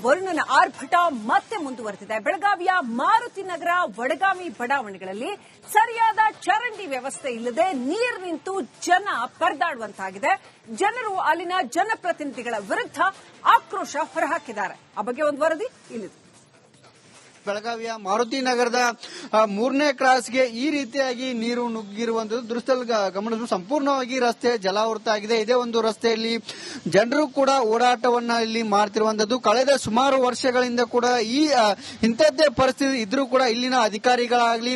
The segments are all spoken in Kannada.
ವರುಣನ ಆರ್ಭಟ ಮತ್ತೆ ಮುಂದುವರೆದಿದೆ. ಬೆಳಗಾವಿಯ ಮಾರುತಿ ನಗರ ವಡಗಾಮಿ ಬಡಾವಣೆಗಳಲ್ಲಿ ಸರಿಯಾದ ಚರಂಡಿ ವ್ಯವಸ್ಥೆ ಇಲ್ಲದೆ ನೀರು ನಿಂತು ಜನ ಪರದಾಡುವಂತಾಗಿದೆ. ಜನರು ಅಲ್ಲಿನ ಜನಪ್ರತಿನಿಧಿಗಳ ವಿರುದ್ಧ ಆಕ್ರೋಶ ಹೊರಹಾಕಿದ್ದಾರೆ. ಆ ಬಗ್ಗೆ ಒಂದು ವರದಿ ಇಲ್ಲಿದೆ. ಬೆಳಗಾವಿಯ ಮಾರುತಿ ನಗರದ 3ನೇ ಕ್ರಾಸ್ಗೆ ಈ ರೀತಿಯಾಗಿ ನೀರು ನುಗ್ಗಿರುವಂತದ್ದು ದೃಶ್ಯದಲ್ಲಿ ಗಮನಿಸಲು ಸಂಪೂರ್ಣವಾಗಿ ರಸ್ತೆ ಜಲಾವೃತ ಆಗಿದೆ. ಇದೇ ಒಂದು ರಸ್ತೆಯಲ್ಲಿ ಜನರು ಕೂಡ ಓಡಾಟವನ್ನ ಇಲ್ಲಿ ಮಾಡ್ತಿರುವಂತದ್ದು. ಕಳೆದ ಸುಮಾರು ವರ್ಷಗಳಿಂದ ಕೂಡ ಇಂಥದ್ದೇ ಪರಿಸ್ಥಿತಿ ಇದ್ರೂ ಕೂಡ ಇಲ್ಲಿನ ಅಧಿಕಾರಿಗಳಾಗ್ಲಿ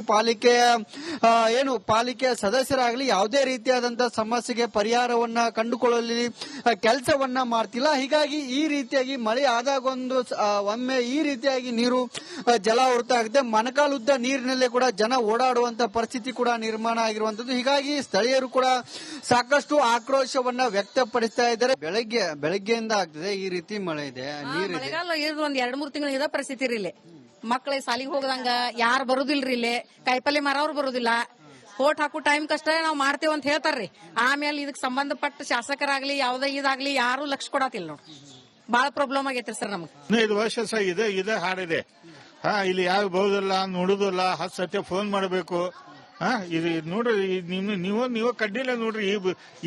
ಪಾಲಿಕೆಯ ಸದಸ್ಯರಾಗ್ಲಿ ಯಾವುದೇ ರೀತಿಯಾದಂತಹ ಸಮಸ್ಯೆಗೆ ಪರಿಹಾರವನ್ನ ಕಂಡುಕೊಳ್ಳಲಿ ಕೆಲಸವನ್ನ ಮಾಡ್ತಿಲ್ಲ. ಹೀಗಾಗಿ ಈ ರೀತಿಯಾಗಿ ಮಳೆ ಆದಾಗೊಂದು ಒಮ್ಮೆ ಈ ರೀತಿಯಾಗಿ ನೀರು ಜಲಾವೃತ ಆಗಿದೆ. ಮೊಣಕಾಲುದ್ದ ನೀರಿನಲ್ಲೇ ಕೂಡ ಜನ ಓಡಾಡುವಂತ ಪರಿಸ್ಥಿತಿ ಕೂಡ ನಿರ್ಮಾಣ ಆಗಿರುವಂತದ್ದು. ಹೀಗಾಗಿ ಸ್ಥಳೀಯರು ಕೂಡ ಸಾಕಷ್ಟು ಆಕ್ರೋಶವನ್ನ ವ್ಯಕ್ತಪಡಿಸ್ತಾ ಇದ್ದಾರೆ. ಬೆಳಗ್ಗೆಯಿಂದ ಆಗ್ತದೆ ಈ ರೀತಿ ಮಳೆ ಇದೆ, ನೀರಿದೆ. ಒಂದ್ 2-3 ತಿಂಗಳ ಇದ ಪರಿಸ್ಥಿತಿ ಇರಲಿ. ಮಕ್ಕಳಿಗೆ ಸಾಲಿಗೆ ಹೋಗದಂಗ ಯಾರು ಬರುದಿಲ್ರಿ. ಇಲ್ಲಿ ಕಾಯಿಪಲ್ಲೆ ಮಾರವ್ರು ಬರುದಿಲ್ಲ. ಓಟ್ ಹಾಕೋ ಟೈಮ್ ಕಷ್ಟ ನಾವ್ ಮಾಡ್ತೇವೆ ಅಂತ ಹೇಳ್ತಾರ್ರಿ. ಆಮೇಲೆ ಇದಕ್ ಸಂಬಂಧಪಟ್ಟ ಶಾಸಕರಾಗ್ಲಿ ಯಾವ್ದೇ ಇದಾಗ್ಲಿ ಯಾರು ಲಕ್ಷ ಕೊಡತಿಲ್ಲ ನೋಡ್ರಿ. ಬಾಳ ಪ್ರಾಬ್ಲಮ್ ಆಗೈತ್ರಿ ಸರ್ ನಮ್ಗೆ. 5 ವರ್ಷ ಇದೆ ಹಾಡಿದೆ. ಇಲ್ಲಿ ಯಾವ ಬರೋದಿಲ್ಲ ನೋಡುದಿಲ್ಲ. 10 ಸತಿ ಫೋನ್ ಮಾಡಬೇಕು. ಇದು ನೋಡ್ರಿ, ನೀವು ಕಡ್ಡಿಲ್ಲ ನೋಡ್ರಿ.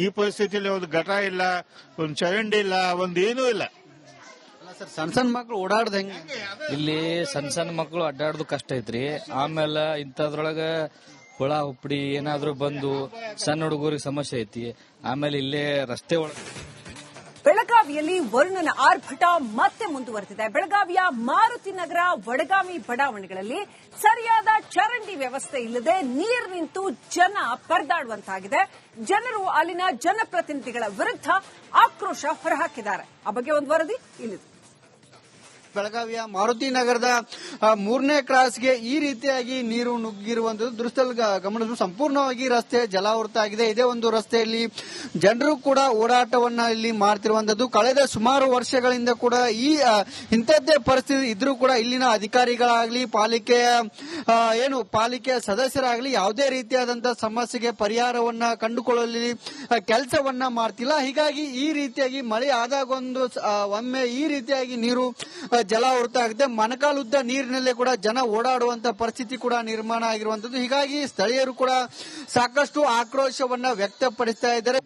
ಈ ಪರಿಸ್ಥಿತಿಯಲ್ಲಿ ಒಂದು ಘಟ ಇಲ್ಲ, ಒಂದ್ ಚರಂಡಿ ಇಲ್ಲ, ಒಂದೇನೂ ಇಲ್ಲ. ಸಣ್ಣ ಮಕ್ಕಳು ಓಡಾಡ್ದ ಹೆಂಗ? ಇಲ್ಲಿ ಸಣ್ಣ ಮಕ್ಕಳು ಅಡ್ಡಾಡೋದು ಕಷ್ಟ ಐತ್ರಿ. ಆಮೇಲೆ ಇಂಥದ್ರೊಳಗ ಹುಳ ಹುಪ್ಪಡಿ ಏನಾದ್ರು ಬಂದು ಸಣ್ಣ ಹುಡುಗರಿಗೆ ಸಮಸ್ಯೆ ಐತಿ. ಆಮೇಲೆ ಇಲ್ಲೇ ರಸ್ತೆ ಒಳಗೆ ಬೆಳಗಾವಿಯಲ್ಲಿ ವರುಣನ ಆರ್ಭಟ ಮತ್ತೆ ಮುಂದುವರೆದಿದೆ. ಬೆಳಗಾವಿಯ ಮಾರುತಿ ನಗರ ವಡಗಾಮಿ ಬಡಾವಣೆಗಳಲ್ಲಿ ಸರಿಯಾದ ಚರಂಡಿ ವ್ಯವಸ್ಥೆ ಇಲ್ಲದೆ ನೀರು ನಿಂತು ಜನ ಪರದಾಡುವಂತಾಗಿದೆ. ಜನರು ಅಲ್ಲಿನ ಜನಪ್ರತಿನಿಧಿಗಳ ವಿರುದ್ಧ ಆಕ್ರೋಶ ಹೊರಹಾಕಿದ್ದಾರೆ. ಆ ಬಗ್ಗೆ ಒಂದು ವರದಿ ಇಲ್ಲಿದೆ. ಬೆಳಗಾವಿಯ ಮಾರುತಿ ನಗರದ 3ನೇ ಕ್ರಾಸ್ಗೆ ಈ ರೀತಿಯಾಗಿ ನೀರು ನುಗ್ಗಿರುವಂತದ್ದು ದೃಶ್ಯದಲ್ಲಿ ಗಮನಿಸಲು ಸಂಪೂರ್ಣವಾಗಿ ರಸ್ತೆ ಜಲಾವೃತ ಆಗಿದೆ. ಇದೇ ಒಂದು ರಸ್ತೆಯಲ್ಲಿ ಜನರು ಕೂಡ ಓಡಾಟವನ್ನ ಇಲ್ಲಿ ಮಾಡ್ತಿರುವಂತದ್ದು. ಕಳೆದ ಸುಮಾರು ವರ್ಷಗಳಿಂದ ಕೂಡ ಇಂಥದ್ದೇ ಪರಿಸ್ಥಿತಿ ಇದ್ರೂ ಕೂಡ ಇಲ್ಲಿನ ಅಧಿಕಾರಿಗಳಾಗ್ಲಿ ಪಾಲಿಕೆಯ ಸದಸ್ಯರಾಗ್ಲಿ ಯಾವುದೇ ರೀತಿಯಾದಂತಹ ಸಮಸ್ಯೆಗೆ ಪರಿಹಾರವನ್ನ ಕಂಡುಕೊಳ್ಳಲಿ ಕೆಲಸವನ್ನ ಮಾಡ್ತಿಲ್ಲ. ಹೀಗಾಗಿ ಈ ರೀತಿಯಾಗಿ ಮಳೆ ಆದಾಗೊಂದು ಒಮ್ಮೆ ಈ ರೀತಿಯಾಗಿ ನೀರು ಜಲಾವೃತ ಆಗಿದೆ. ಮೊಣಕಾಲುದ್ದ ನೀರಿನಲ್ಲೇ ಕೂಡ ಜನ ಓಡಾಡುವಂತ ಪರಿಸ್ಥಿತಿ ಕೂಡ ನಿರ್ಮಾಣ ಆಗಿರುವಂತದ್ದು. ಹೀಗಾಗಿ ಸ್ಥಳೀಯರು ಕೂಡ ಸಾಕಷ್ಟು ಆಕ್ರೋಶವನ್ನ ವ್ಯಕ್ತಪಡಿಸ್ತಾ ಇದ್ದಾರೆ.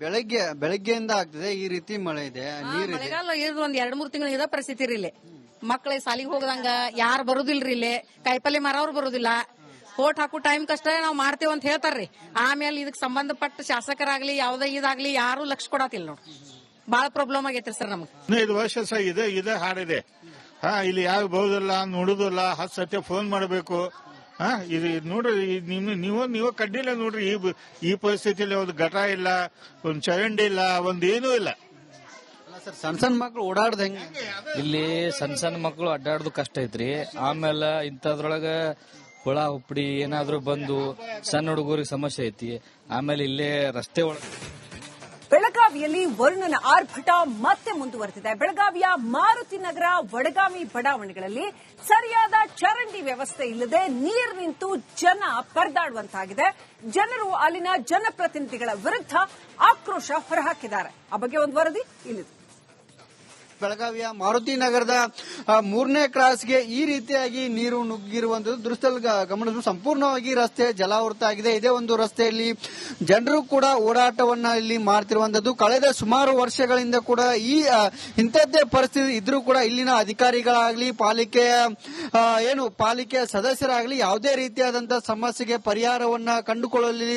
ಬೆಳಗ್ಗೆಯಿಂದ ಆಗ್ತದೆ ಈ ರೀತಿ ಮಳೆ ಇದೆ, ನೀರಿದೆ. ಒಂದ್ 2-3 ತಿಂಗಳ ಇದ ಪರಿಸ್ಥಿತಿ ಇರಲಿ. ಮಕ್ಕಳಿಗೆ ಸಾಲಿಗೆ ಹೋಗದಂಗ ಯಾರು ಬರುದಿಲ್ರಿ. ಇಲ್ಲಿ ಕಾಯಿಪಲ್ಲೆ ಮಾರವ್ರು ಬರುದಿಲ್ಲ. ಓಟ್ ಹಾಕೋ ಟೈಮ್ ಕಷ್ಟ ನಾವ್ ಮಾಡ್ತೇವೆ ಅಂತ ಹೇಳ್ತಾರ್ರಿ. ಆಮೇಲೆ ಇದಕ್ ಸಂಬಂಧಪಟ್ಟ ಶಾಸಕರಾಗ್ಲಿ ಯಾವ್ದೇ ಇದಾಗ್ಲಿ ಯಾರು ಲಕ್ಷ ಕೊಡತಿಲ್ಲ ನೋಡ್ರಿ. ಬಾಳ ಪ್ರಾಬ್ಲಮ್ ಆಗೈತ್ರಿ ಸರ್ ನಮ್ಗೆ. 5 ವರ್ಷ ಇದೆ ಹಾಡಿದೆ. ಇಲ್ಲಿ ಯಾವ ಬರೋದಿಲ್ಲ ನೋಡುದಿಲ್ಲ. 10 ಸತಿ ಫೋನ್ ಮಾಡಬೇಕು. ಇದು ನೋಡ್ರಿ, ನೀವು ಕಡ್ಡಿಲ್ಲ ನೋಡ್ರಿ. ಈ ಪರಿಸ್ಥಿತಿಯಲ್ಲಿ ಒಂದು ಘಟ ಇಲ್ಲ, ಒಂದ್ ಚರಂಡಿ ಇಲ್ಲ, ಒಂದೇನೂ ಇಲ್ಲ. ಸಣ್ಣ ಮಕ್ಕಳು ಓಡಾಡ್ದ ಹೆಂಗ? ಇಲ್ಲಿ ಸಣ್ಣ ಮಕ್ಕಳು ಅಡ್ಡಾಡೋದು ಕಷ್ಟ ಐತ್ರಿ. ಆಮೇಲೆ ಇಂಥದ್ರೊಳಗ ಹುಳ ಹುಪ್ಪಡಿ ಏನಾದ್ರು ಬಂದು ಸಣ್ಣ ಹುಡುಗರಿಗೆ ಸಮಸ್ಯೆ ಐತಿ. ಆಮೇಲೆ ಇಲ್ಲೇ ರಸ್ತೆ ಒಳಗೆ ಬೆಳಗಾವಿಯಲ್ಲಿ ವರುಣನ ಆರ್ಭಟ ಮತ್ತೆ ಮುಂದುವರೆದಿದೆ. ಬೆಳಗಾವಿಯ ಮಾರುತಿ ನಗರ ವಡಗಾಮಿ ಬಡಾವಣೆಗಳಲ್ಲಿ ಸರಿಯಾದ ಚರಂಡಿ ವ್ಯವಸ್ಥೆ ಇಲ್ಲದೆ ನೀರು ನಿಂತು ಜನ ಪರದಾಡುವಂತಾಗಿದೆ. ಜನರು ಅಲ್ಲಿನ ಜನಪ್ರತಿನಿಧಿಗಳ ವಿರುದ್ಧ ಆಕ್ರೋಶ ಹೊರಹಾಕಿದ್ದಾರೆ. ಆ ಬಗ್ಗೆ ಒಂದು ವರದಿ ಇಲ್ಲಿದೆ. ಬೆಳಗಾವಿಯ ಮಾರುತಿ ನಗರದ 3ನೇ ಕ್ರಾಸ್ಗೆ ಈ ರೀತಿಯಾಗಿ ನೀರು ನುಗ್ಗಿರುವಂತದ್ದು ದೃಶ್ಯದಲ್ಲಿ ಗಮನಿಸಲು ಸಂಪೂರ್ಣವಾಗಿ ರಸ್ತೆ ಜಲಾವೃತ ಆಗಿದೆ. ಇದೇ ಒಂದು ರಸ್ತೆಯಲ್ಲಿ ಜನರು ಕೂಡ ಓಡಾಟವನ್ನ ಇಲ್ಲಿ ಮಾಡ್ತಿರುವಂತದ್ದು. ಕಳೆದ ಸುಮಾರು ವರ್ಷಗಳಿಂದ ಕೂಡ ಇಂಥದ್ದೇ ಪರಿಸ್ಥಿತಿ ಇದ್ರೂ ಕೂಡ ಇಲ್ಲಿನ ಅಧಿಕಾರಿಗಳಾಗ್ಲಿ ಪಾಲಿಕೆಯ ಸದಸ್ಯರಾಗ್ಲಿ ಯಾವುದೇ ರೀತಿಯಾದಂತಹ ಸಮಸ್ಯೆಗೆ ಪರಿಹಾರವನ್ನ ಕಂಡುಕೊಳ್ಳಲಿ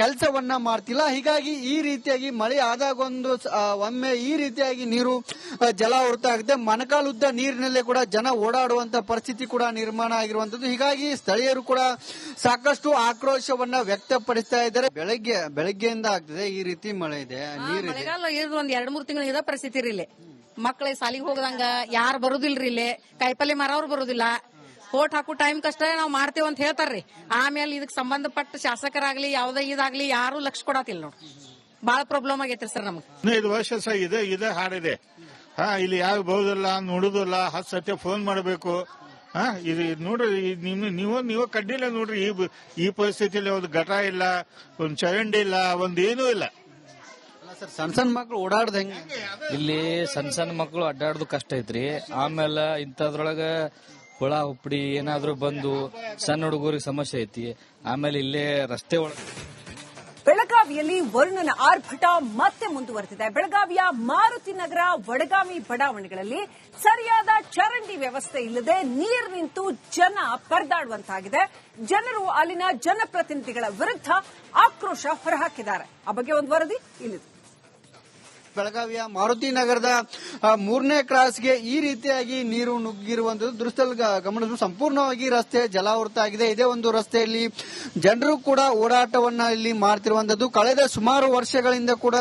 ಕೆಲಸವನ್ನ ಮಾಡ್ತಿಲ್ಲ. ಹೀಗಾಗಿ ಈ ರೀತಿಯಾಗಿ ಮಳೆ ಆದಾಗೊಂದು ಒಮ್ಮೆ ಈ ರೀತಿಯಾಗಿ ನೀರು ಜಲಾವೃತ ಆಗಿದೆ. ಮೊಣಕಾಲುದ್ದ ನೀರಿನಲ್ಲೇ ಕೂಡ ಜನ ಓಡಾಡುವಂತ ಪರಿಸ್ಥಿತಿ ಕೂಡ ನಿರ್ಮಾಣ ಆಗಿರುವಂತದ್ದು. ಹೀಗಾಗಿ ಸ್ಥಳೀಯರು ಕೂಡ ಸಾಕಷ್ಟು ಆಕ್ರೋಶವನ್ನ ವ್ಯಕ್ತಪಡಿಸ್ತಾ ಇದ್ದಾರೆ. ಬೆಳಗ್ಗೆಯಿಂದ ಆಗ್ತದೆ ಈ ರೀತಿ ಮಳೆ ಇದೆ, ನೀರಿದೆ. ಒಂದ್ 2-3 ತಿಂಗಳ ಇದ ಪರಿಸ್ಥಿತಿ ಇರಲಿ. ಮಕ್ಕಳಿಗೆ ಸಾಲಿಗೆ ಹೋಗದಂಗ ಯಾರು ಬರುದಿಲ್ರಿ. ಇಲ್ಲಿ ಕಾಯಿಪಲ್ಲೆ ಮಾರವ್ರು ಬರುದಿಲ್ಲ. ಓಟ್ ಹಾಕೋ ಟೈಮ್ ಕಷ್ಟ ನಾವ್ ಮಾಡ್ತೇವೆ ಅಂತ ಹೇಳ್ತಾರ್ರಿ. ಆಮೇಲೆ ಇದಕ್ ಸಂಬಂಧಪಟ್ಟ ಶಾಸಕರಾಗ್ಲಿ ಯಾವ್ದೇ ಇದಾಗ್ಲಿ ಯಾರು ಲಕ್ಷ ಕೊಡತಿಲ್ಲ ನೋಡ್ರಿ. ಬಾಳ ಪ್ರಾಬ್ಲಮ್ ಆಗೈತ್ರಿ ಸರ್ ನಮ್ಗೆ. 5 ವರ್ಷ ಇದೆ ಹಾಡಿದೆ. ಇಲ್ಲಿ ಯಾವ ಬರೋದಿಲ್ಲ ನೋಡುದಿಲ್ಲ. 10 ಸತಿ ಫೋನ್ ಮಾಡಬೇಕು. ಇದು ನೋಡ್ರಿ, ನೀವು ಕಡ್ಡಿಲ್ಲ ನೋಡ್ರಿ. ಈ ಪರಿಸ್ಥಿತಿಯಲ್ಲಿ ಒಂದು ಘಟ ಇಲ್ಲ, ಒಂದ್ ಚರಂಡಿ ಇಲ್ಲ, ಒಂದೇನೂ ಇಲ್ಲ. ಸರ್ ಸಣ್ಣ ಸಣ್ಣ ಮಕ್ಳು ಓಡಾಡ್ದ ಹೆಂಗ ಇಲ್ಲಿ ಸಣ್ಣ ಸಣ್ಣ ಮಕ್ಕಳು ಅಡ್ಡಾಡೋದು ಕಷ್ಟ ಐತ್ರಿ. ಆಮೇಲೆ ಇಂಥದ್ರೊಳಗ ಹುಳ ಹುಪ್ಪಡಿ ಏನಾದ್ರು ಬಂದು ಸಣ್ಣ ಹುಡುಗರಿಗೆ ಸಮಸ್ಯೆ ಐತಿ. ಆಮೇಲೆ ಇಲ್ಲೇ ರಸ್ತೆ ಒಳಗೆ ಬೆಳಗಾವಿಯಲ್ಲಿ ವರುಣನ ಆರ್ಭಟ ಮತ್ತೆ ಮುಂದುವರೆದಿದೆ. ಬೆಳಗಾವಿಯ ಮಾರುತಿ ನಗರ ವಡಗಾಮಿ ಬಡಾವಣೆಗಳಲ್ಲಿ ಸರಿಯಾದ ಚರಂಡಿ ವ್ಯವಸ್ಥೆ ಇಲ್ಲದೆ ನೀರು ನಿಂತು ಜನ ಪರದಾಡುವಂತಾಗಿದೆ. ಜನರು ಅಲ್ಲಿನ ಜನಪ್ರತಿನಿಧಿಗಳ ವಿರುದ್ಧ ಆಕ್ರೋಶ ಹೊರಹಾಕಿದ್ದಾರೆ. ಆ ಬಗ್ಗೆ ಒಂದು ವರದಿ ಇಲ್ಲಿದೆ. ಬೆಳಗಾವಿಯ ಮಾರುತಿ ನಗರದ 3ನೇ ಕ್ರಾಸ್ಗೆ ಈ ರೀತಿಯಾಗಿ ನೀರು ನುಗ್ಗಿರುವಂತದ್ದು ದೃಶ್ಯದಲ್ಲಿ ಗಮನಿಸಲು ಸಂಪೂರ್ಣವಾಗಿ ರಸ್ತೆ ಜಲಾವೃತ ಆಗಿದೆ. ಇದೇ ಒಂದು ರಸ್ತೆಯಲ್ಲಿ ಜನರು ಕೂಡ ಓಡಾಟವನ್ನ ಇಲ್ಲಿ ಮಾಡ್ತಿರುವಂತದ್ದು. ಕಳೆದ ಸುಮಾರು ವರ್ಷಗಳಿಂದ ಕೂಡ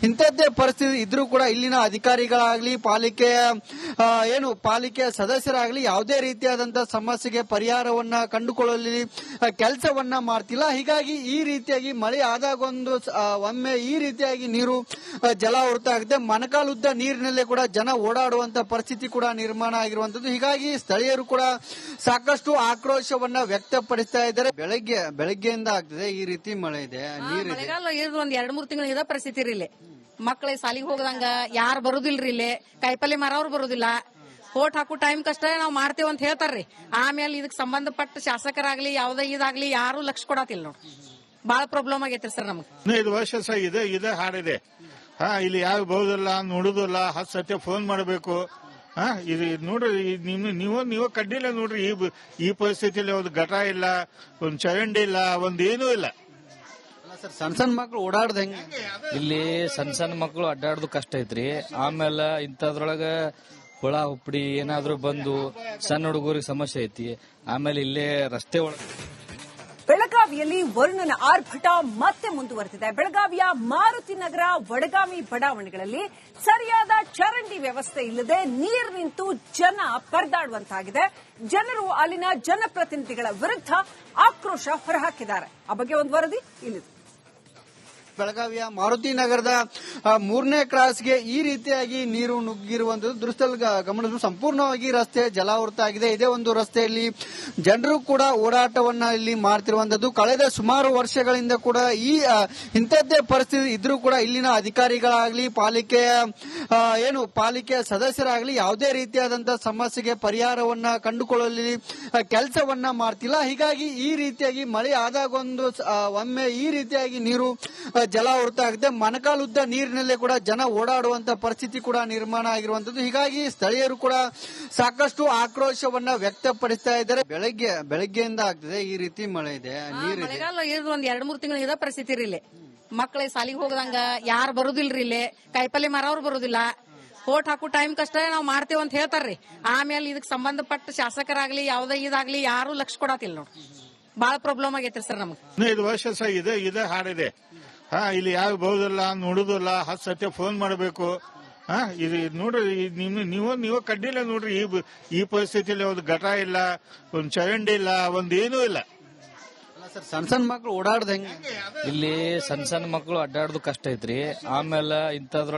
ಇಂಥದ್ದೇ ಪರಿಸ್ಥಿತಿ ಇದ್ರೂ ಕೂಡ ಇಲ್ಲಿನ ಅಧಿಕಾರಿಗಳಾಗ್ಲಿ ಪಾಲಿಕೆಯ ಸದಸ್ಯರಾಗ್ಲಿ ಯಾವುದೇ ರೀತಿಯಾದಂತಹ ಸಮಸ್ಯೆಗೆ ಪರಿಹಾರವನ್ನ ಕಂಡುಕೊಳ್ಳಲಿ ಕೆಲಸವನ್ನ ಮಾಡ್ತಿಲ್ಲ. ಹೀಗಾಗಿ ಈ ರೀತಿಯಾಗಿ ಮಳೆ ಆದಾಗೊಂದು ಒಮ್ಮೆ ಈ ರೀತಿಯಾಗಿ ನೀರು ಜಲಾವೃತ ಆಗಿದೆ. ಮೊಣಕಾಲುದ್ದ ನೀರಿನಲ್ಲೇ ಕೂಡ ಜನ ಓಡಾಡುವಂತ ಪರಿಸ್ಥಿತಿ ಕೂಡ ನಿರ್ಮಾಣ ಆಗಿರುವಂತದ್ದು. ಹೀಗಾಗಿ ಸ್ಥಳೀಯರು ಕೂಡ ಸಾಕಷ್ಟು ಆಕ್ರೋಶವನ್ನ ವ್ಯಕ್ತಪಡಿಸ್ತಾ ಇದ್ದಾರೆ. ಬೆಳಗ್ಗೆಯಿಂದ ಆಗ್ತದೆ ಈ ರೀತಿ ಮಳೆ ಇದೆ, ನೀರಿದೆ. ಮಳೆಗಾಲ ಇರೋದು ಒಂದ್ 2-3 ತಿಂಗಳು ಇದ ಪರಿಸ್ಥಿತಿ ರೀ. ಇಲ್ಲಿ ಮಕ್ಕಳಿಗೆ ಸಾಲಿಗೆ ಹೋಗದಂಗ ಯಾರು ಬರುದಿಲ್ರಿ. ಇಲ್ಲಿ ಕಾಯಿಪಲ್ಲೆ ಮಾರವ್ರು ಬರುದಿಲ್ಲ. ಓಟ್ ಹಾಕು ಟೈಮ್ ಕಷ್ಟ ನಾವ್ ಮಾಡ್ತೇವೆ ಅಂತ ಹೇಳ್ತಾರ್ರಿ. ಆಮೇಲೆ ಇದಕ್ ಸಂಬಂಧಪಟ್ಟ ಶಾಸಕರಾಗ್ಲಿ ಯಾವ್ದೇ ಇದಾಗ್ಲಿ ಯಾರು ಲಕ್ಷ ಕೊಡತಿಲ್ಲ ನೋಡ್ರಿ. ಬಹಳ ಪ್ರಾಬ್ಲಮ್ ಆಗೈತ್ರಿ ಸರ್ ನಮ್ಗೆ. 15 ವರ್ಷ ಸಹ ಇದೇ ಹಾಡಿದೆ. ಇಲ್ಲಿ ಯಾವ ಬರೋದಿಲ್ಲ, ನೋಡುದಿಲ್ಲ, 10 ಸತಿ ಫೋನ್ ಮಾಡಬೇಕು. ಇದು ನೋಡ್ರಿ, ನೀವು ಕಡ್ಡಿಲ್ಲ ನೋಡ್ರಿ. ಈ ಪರಿಸ್ಥಿತಿಯಲ್ಲಿ ಒಂದು ಘಟ ಇಲ್ಲ, ಒಂದು ಚರಂಡಿ ಇಲ್ಲ, ಒಂದೇನೂ ಇಲ್ಲ. ಸರ್ ಸಣ್ಣ ಸಣ್ಣ ಮಕ್ಳು ಓಡಾಡ್ದ ಹೆಂಗ ಇಲ್ಲಿ ಸಣ್ಣ ಸಣ್ಣ ಮಕ್ಕಳು ಅಡ್ಡಾಡೋದು ಕಷ್ಟ ಐತ್ರಿ. ಆಮೇಲೆ ಇಂಥದ್ರೊಳಗ ಹುಳ ಹುಪ್ಪಡಿ ಏನಾದ್ರು ಬಂದು ಸಣ್ಣ ಹುಡುಗರಿಗೆ ಸಮಸ್ಯೆ ಐತಿ. ಆಮೇಲೆ ಇಲ್ಲೇ ರಸ್ತೆ ಒಳಗೆ ಬೆಳಗಾವಿಯಲ್ಲಿ ವರುಣನ ಆರ್ಭಟ ಮತ್ತೆ ಮುಂದುವರೆದಿದೆ. ಬೆಳಗಾವಿಯ ಮಾರುತಿ ನಗರ ವಡಗಾಮಿ ಬಡಾವಣೆಗಳಲ್ಲಿ ಸರಿಯಾದ ಚರಂಡಿ ವ್ಯವಸ್ಥೆ ಇಲ್ಲದೆ ನೀರು ನಿಂತು ಜನ ಪರದಾಡುವಂತಾಗಿದೆ. ಜನರು ಅಲ್ಲಿನ ಜನಪ್ರತಿನಿಧಿಗಳ ವಿರುದ್ಧ ಆಕ್ರೋಶ ಹೊರಹಾಕಿದ್ದಾರೆ. ಆ ಬಗ್ಗೆ ಒಂದು ವರದಿ ಇಲ್ಲಿದೆ. ಬೆಳಗಾವಿಯ ಮಾರುತಿ ನಗರದ 3ನೇ ಕ್ರಾಸ್ಗೆ ಈ ರೀತಿಯಾಗಿ ನೀರು ನುಗ್ಗಿರುವಂತದ್ದು ದೃಶ್ಯದಲ್ಲಿ ಗಮನಿಸಲು ಸಂಪೂರ್ಣವಾಗಿ ರಸ್ತೆ ಜಲಾವೃತ ಆಗಿದೆ. ಇದೇ ಒಂದು ರಸ್ತೆಯಲ್ಲಿ ಜನರು ಕೂಡ ಓಡಾಟವನ್ನ ಇಲ್ಲಿ ಮಾಡ್ತಿರುವಂತದ್ದು. ಕಳೆದ ಸುಮಾರು ವರ್ಷಗಳಿಂದ ಕೂಡ ಇಂಥದ್ದೇ ಪರಿಸ್ಥಿತಿ ಇದ್ರೂ ಕೂಡ ಇಲ್ಲಿನ ಅಧಿಕಾರಿಗಳಾಗ್ಲಿ ಪಾಲಿಕೆಯ ಸದಸ್ಯರಾಗ್ಲಿ ಯಾವುದೇ ರೀತಿಯಾದಂತಹ ಸಮಸ್ಯೆಗೆ ಪರಿಹಾರವನ್ನ ಕಂಡುಕೊಳ್ಳಲಿ ಕೆಲಸವನ್ನ ಮಾಡ್ತಿಲ್ಲ. ಹೀಗಾಗಿ ಈ ರೀತಿಯಾಗಿ ಮಳೆ ಆದಾಗೊಂದು ಒಮ್ಮೆ ಈ ರೀತಿಯಾಗಿ ನೀರು ಜಲಾವೃತ ಆಗಿದೆ. ಮೊಣಕಾಲುದ್ದ ನೀರಿನಲ್ಲೇ ಕೂಡ ಜನ ಓಡಾಡುವಂತ ಪರಿಸ್ಥಿತಿ ಕೂಡ ನಿರ್ಮಾಣ ಆಗಿರುವಂತದ್ದು. ಹೀಗಾಗಿ ಸ್ಥಳೀಯರು ಕೂಡ ಸಾಕಷ್ಟು ಆಕ್ರೋಶವನ್ನ ವ್ಯಕ್ತಪಡಿಸ್ತಾ ಇದ್ದಾರೆ. ಬೆಳಗ್ಗೆಯಿಂದ ಆಗ್ತದೆ ಈ ರೀತಿ ಮಳೆ ಇದೆ, ನೀರಿದೆ. ಮಳೆಗಾಲ ಇರೋದು ಒಂದ್ 2-3 ತಿಂಗಳು ಇದ ಪರಿಸ್ಥಿತಿ ರೀ. ಇಲ್ಲಿ ಮಕ್ಕಳಿಗೆ ಸಾಲಿಗೆ ಹೋಗದಂಗ ಯಾರು ಬರುದಿಲ್ರಿ. ಇಲ್ಲಿ ಕಾಯಿಪಲ್ಲೆ ಮಾರವ್ರು ಬರುದಿಲ್ಲ. ಓಟ್ ಹಾಕು ಟೈಮ್ ಕಷ್ಟ ನಾವ್ ಮಾಡ್ತೇವೆ ಅಂತ ಹೇಳ್ತಾರ್ರಿ. ಆಮೇಲೆ ಇದಕ್ ಸಂಬಂಧಪಟ್ಟ ಶಾಸಕರಾಗ್ಲಿ ಯಾವ್ದೇ ಇದಾಗ್ಲಿ ಯಾರು ಲಕ್ಷ ಕೊಡತಿಲ್ಲ ನೋಡ್ರಿ. ಬಹಳ ಪ್ರಾಬ್ಲಮ್ ಆಗೈತ್ರಿ ಸರ್ ನಮ್ಗೆ. 15 ವರ್ಷ ಸಹ ಇದೇ ಹಾಡಿದೆ. ಇಲ್ಲಿ ಯಾವ ಬರೋದಿಲ್ಲ, ನೋಡುದಿಲ್ಲ, 10 ಸತಿ ಫೋನ್ ಮಾಡಬೇಕು. ಇದು ನೋಡ್ರಿ, ನೀವು ಕಡ್ಡಿಲ್ಲ ನೋಡ್ರಿ. ಈ ಪರಿಸ್ಥಿತಿಯಲ್ಲಿ ಒಂದು ಘಟ ಇಲ್ಲ, ಒಂದು ಚರಂಡಿ ಇಲ್ಲ, ಒಂದೇನೂ ಇಲ್ಲ. ಸರ್ ಸಣ್ಣ ಸಣ್ಣ ಮಕ್ಳು ಓಡಾಡ್ದ ಹೆಂಗ ಇಲ್ಲಿ ಸಣ್ಣ ಸಣ್ಣ ಮಕ್ಕಳು ಅಡ್ಡಾಡೋದು ಕಷ್ಟ ಐತ್ರಿ. ಆಮೇಲೆ ಇಂಥದ್ರೊಳಗ